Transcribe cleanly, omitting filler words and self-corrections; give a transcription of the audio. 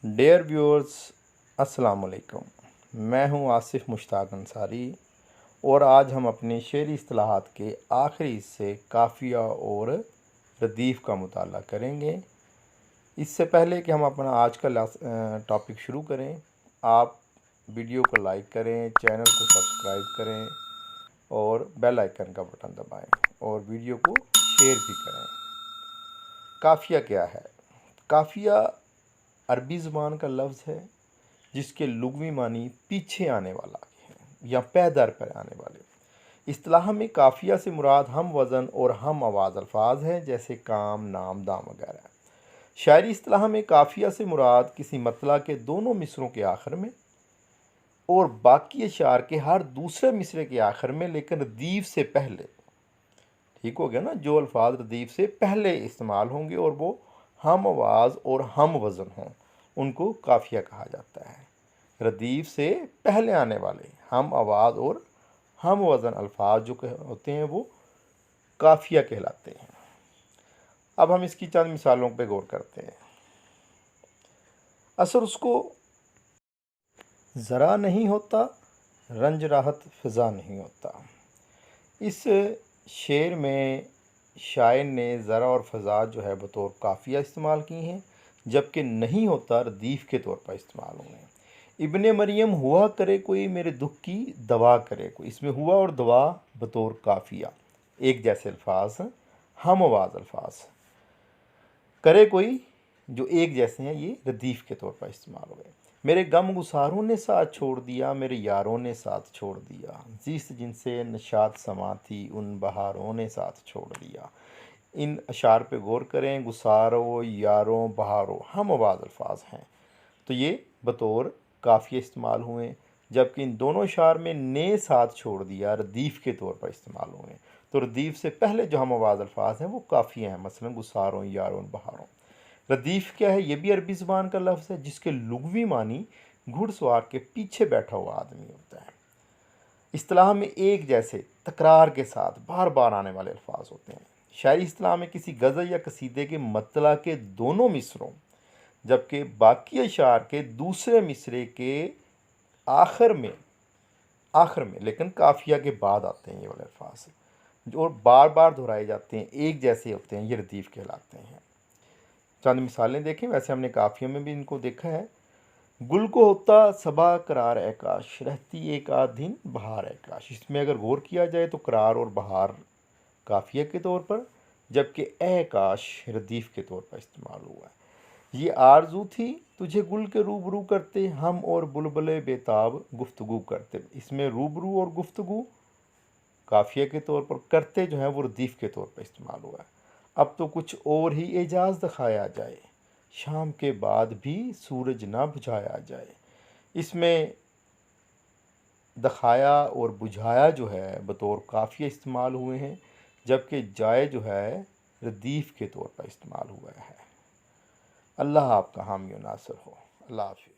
Dear viewers, अस्सलाम वालेकुम। मैं हूं आसिफ मुश्ताक अंसारी और आज हम अपने शेरी इस्तिलाहात के आखिरी हिस्से काफ़िया और रदीफ़ का मुताला करेंगे। इससे पहले कि हम अपना आज का टॉपिक शुरू करें, आप वीडियो को लाइक करें, चैनल को सब्सक्राइब करें और बेल आइकन का बटन दबाएं और वीडियो को शेयर भी करें। काफ़िया क्या है? काफ़िया अरबी ज़ुबान का लफ्ज़ है जिसके लुग़वी मानी पीछे आने वाला है या पैदर पर आने वाले। इस्तिलाह में काफ़िया से मुराद हम वज़न और हम आवाज़ अल्फाज हैं, जैसे काम, नाम, दाम वगैरह। शायरी इस्तिलाह में काफ़िया से मुराद किसी मतला के दोनों मिसरों के आखिर में और बाकी अशार के हर दूसरे मिसरे के आखिर में, लेकिन रदीफ़ से पहले। ठीक हो गया ना? जो अल्फाज रदीफ़ से पहले इस्तेमाल होंगे और वो हम आवाज़ और हम वज़न हों, उनको काफ़िया कहा जाता है। रदीफ़ से पहले आने वाले हम आवाज़ और हम वज़न अल्फाज जो होते हैं वो काफ़िया कहलाते हैं। अब हम इसकी चंद मिसालों पे गौर करते हैं। असर उसको ज़रा नहीं होता, रंज राहत फ़िज़ा नहीं होता। इस शेर में शायर ने ज़रा और फ़ज़ा जो है बतौर काफ़िया इस्तेमाल की हैं, जबकि नहीं होता रदीफ़ के तौर पर इस्तेमाल हुए हैं। इब्ने मरियम हुआ करे कोई मेरे दुख की दवा करे कोई, इसमें हुआ और दवा बतौर काफ़िया एक जैसे अल्फाज हैं, हम आवाज़ अल्फाज। करे कोई जो एक जैसे हैं, ये रदीफ़ के तौर पर इस्तेमाल हुए। मेरे गम गुसारों ने साथ छोड़ दिया, मेरे यारों ने साथ छोड़ दिया, जिस जिनसे नशात समा थी उन बहारों ने साथ छोड़ दिया। इन अशार पे गौर करें, गुसारों, यारों, बहारों हम आवाज़ अल्फाज हैं, तो ये बतौर काफ़िया इस्तेमाल हुए। जबकि इन दोनों अशार में ने साथ छोड़ दिया रदीफ़ के तौर पर इस्तेमाल हुए। तो रदीफ़ से पहले जो हम आवाज़ अल्फाज हैं वो काफ़िया हैं, मसलन गुसारों, यारों, बहारों। रदीफ़ क्या है? ये भी अरबी ज़ुबान का लफ्ज़ है जिसके लुग़वी मानी घुड़सवार के पीछे बैठा हुआ आदमी होता है। इस्तिलाह में एक जैसे तकरार के साथ बार बार आने वाले अल्फाज होते हैं। शायरी इस्तिलाह में किसी गज़ल या कसीदे के मतला के दोनों मिसरों, जबकि बाकी अशार के दूसरे मिसरे के आखिर में लेकिन काफ़िया के बाद आते हैं ये वाले अल्फाज, जो बार बार दोहराए जाते हैं, एक जैसे होते हैं, ये रदीफ़ कहलाते हैं। चंद मिसालें देखें, वैसे हमने काफ़िया में भी इनको देखा है। गुल को होता सबा करार ऐकाश, रहती एक आध दिन बहार ऐकाश। इसमें अगर गौर किया जाए तो करार और बहार काफ़िया के तौर पर, जबकि ऐकाश रदीफ़ के तौर पर इस्तेमाल हुआ है। ये आरज़ू थी तुझे गुल के रूबरू करते, हम और बुलबुले बेताब गुफ्तगू करते। इसमें रूबरू और गुफ्तगू काफ़िया के तौर पर, करते जो है वो रदीफ़ के तौर पर इस्तेमाल हुआ है। अब तो कुछ और ही एजाज़ दिखाया जाए, शाम के बाद भी सूरज ना बुझाया जाए। इसमें दिखाया और बुझाया जो है बतौर काफ़िया इस्तेमाल हुए हैं, जबकि जाए जो है रदीफ़ के तौर पर इस्तेमाल हुआ है। अल्लाह आपका हामी व नासिर हो। अल्लाह हाफ़िज़।